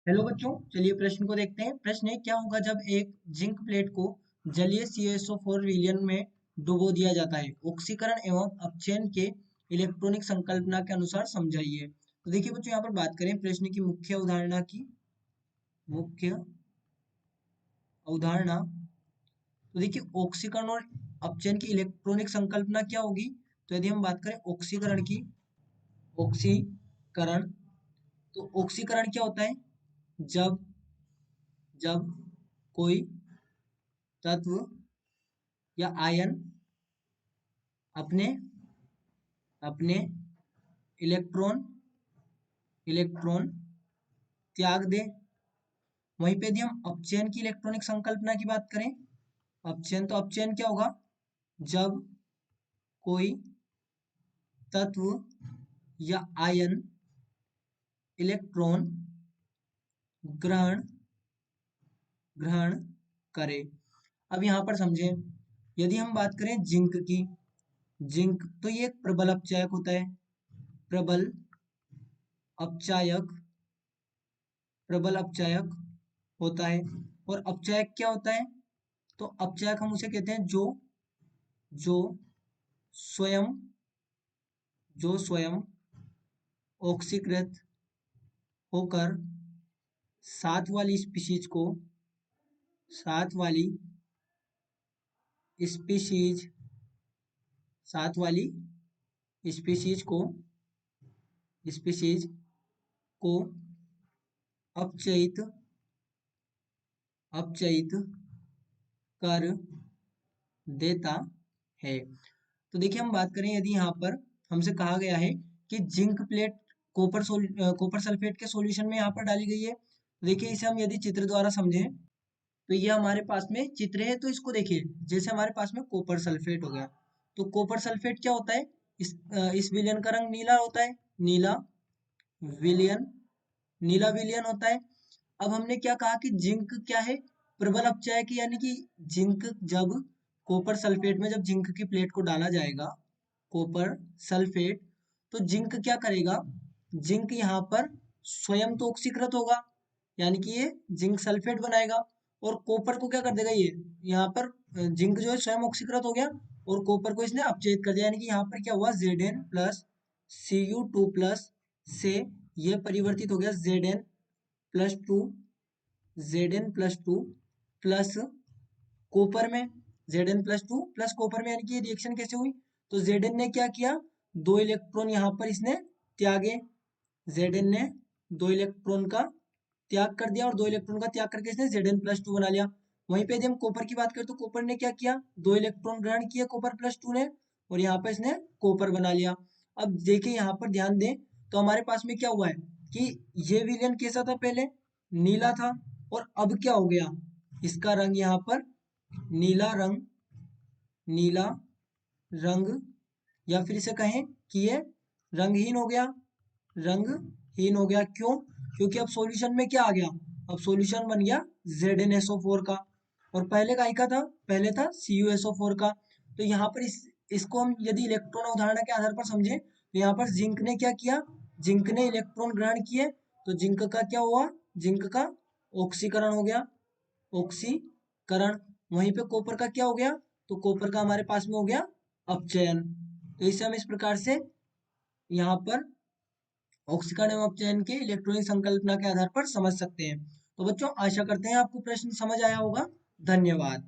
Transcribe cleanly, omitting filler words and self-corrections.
Hello बच्चों, चलिए प्रश्न को देखते हैं। प्रश्न है, क्या होगा जब एक जिंक प्लेट को जलीय CaSO4 विलयन में डुबो दिया जाता है? ऑक्सीकरण एवं अपचयन के इलेक्ट्रॉनिक संकल्पना के अनुसार समझाइए। तो देखिए बच्चों, यहाँ पर बात करें प्रश्न की मुख्य अवधारणा की। मुख्य अवधारणा, तो देखिए ऑक्सीकरण और अपचयन की इलेक्ट्रॉनिक संकल्पना क्या होगी? तो यदि हम बात करें ऑक्सीकरण की, ऑक्सीकरण, तो ऑक्सीकरण क्या होता है? जब जब कोई तत्व या आयन अपने अपने इलेक्ट्रॉन इलेक्ट्रॉन त्याग दे। वहीं पे यदि हम अपचयन की इलेक्ट्रॉनिक संकल्पना की बात करें, अपचयन, तो अपचयन क्या होगा? जब कोई तत्व या आयन इलेक्ट्रॉन ग्रहण ग्रहण करे। अब यहाँ पर समझें, यदि हम बात करें जिंक की, जिंक तो ये एक प्रबल अपचायक होता है। प्रबल अपचायक प्रबल अपचायक होता है। और अपचायक क्या होता है? तो अपचायक हम उसे कहते हैं जो जो स्वयं स्वयं ऑक्सीकृत होकर साथ वाली स्पीशीज को साथ वाली स्पीशीज साथ वाली स्पीशीज को स्पीशीज को अपचयित अपचयित कर देता है। तो देखिए हम बात करें, यदि यहाँ पर हमसे कहा गया है कि जिंक प्लेट कॉपर सल्फेट के सॉल्यूशन में यहाँ पर डाली गई है। तो देखिए इसे हम यदि चित्र द्वारा समझें, तो ये हमारे पास में चित्र है। तो इसको देखिए, जैसे हमारे पास में कॉपर सल्फेट हो गया, तो कॉपर सल्फेट क्या होता है? इस विलयन का रंग नीला होता है। विलयन नीला विलयन होता है। अब हमने क्या कहा कि जिंक क्या है? प्रबल अपचायक, यानी कि जिंक जब कॉपर सल्फेट में जब जिंक की प्लेट को डाला जाएगा, कॉपर सल्फेट, तो जिंक क्या करेगा? जिंक यहाँ पर स्वयं तो ऑक्सीकृत होगा, यानी कि ये जिंक सल्फेट बनाएगा। और कॉपर को क्या कर देगा? ये यहाँ पर जिंक जो है स्वयं ऑक्सीकृत हो गया और कॉपर को इसने अपचयित कर दिया, यानी कि यहाँ पर क्या हुआ? Zn प्लस Cu2 प्लस से ये परिवर्तित हो गया plus two Zn plus two plus copper में Zn plus two plus copper में, यानी कि ये रिएक्शन कैसे हुई? तो Zn ने क्या किया? दो इलेक्ट्रॉन यहाँ पर इसने त्यागे। Zn ने दो इलेक्ट्रॉन का त्याग कर दिया और दो इलेक्ट्रॉन का त्याग करके इसने Zn प्लस टू बना लिया। वहीं पे यदि हम कॉपर की बात करें, तो कॉपर ने क्या किया? दो इलेक्ट्रॉन ग्रहण किए कॉपर प्लस टू ने, और यहाँ पर इसने कॉपर बना लिया। अब देखिए यहाँ पर ध्यान दें, तो हमारे पास में क्या हुआ है कि ये विलयन कैसा था? पहले नीला था, और अब क्या हो गया? इसका रंग यहाँ पर नीला रंग नीला रंग या फिर इसे कहें कि ये रंगहीन हो गया। रंगहीन हो गया क्यों? क्योंकि अब सॉल्यूशन में क्या आ गया? अब सॉल्यूशन बन गया ZnSO4 का, और पहले का का था? पहले था CuSO4 का। तो यहाँ पर इसको हम यदि इलेक्ट्रॉन अवधारणा के आधार पर समझें, तो यहाँ पर जिंक ने क्या किया? जिंक ने इलेक्ट्रॉन ग्रहण किए, तो जिंक का क्या हुआ? जिंक का ऑक्सीकरण हो गया, ऑक्सीकरण। वहीं पे कॉपर का क्या हो गया? तो कॉपर का हमारे पास में हो गया अपचयन। तो इसे हम इस प्रकार से यहाँ पर ऑक्सीकरण एवं अपचयन के इलेक्ट्रॉनिक संकल्पना के आधार पर समझ सकते हैं। तो बच्चों, आशा करते हैं आपको प्रश्न समझ आया होगा। धन्यवाद।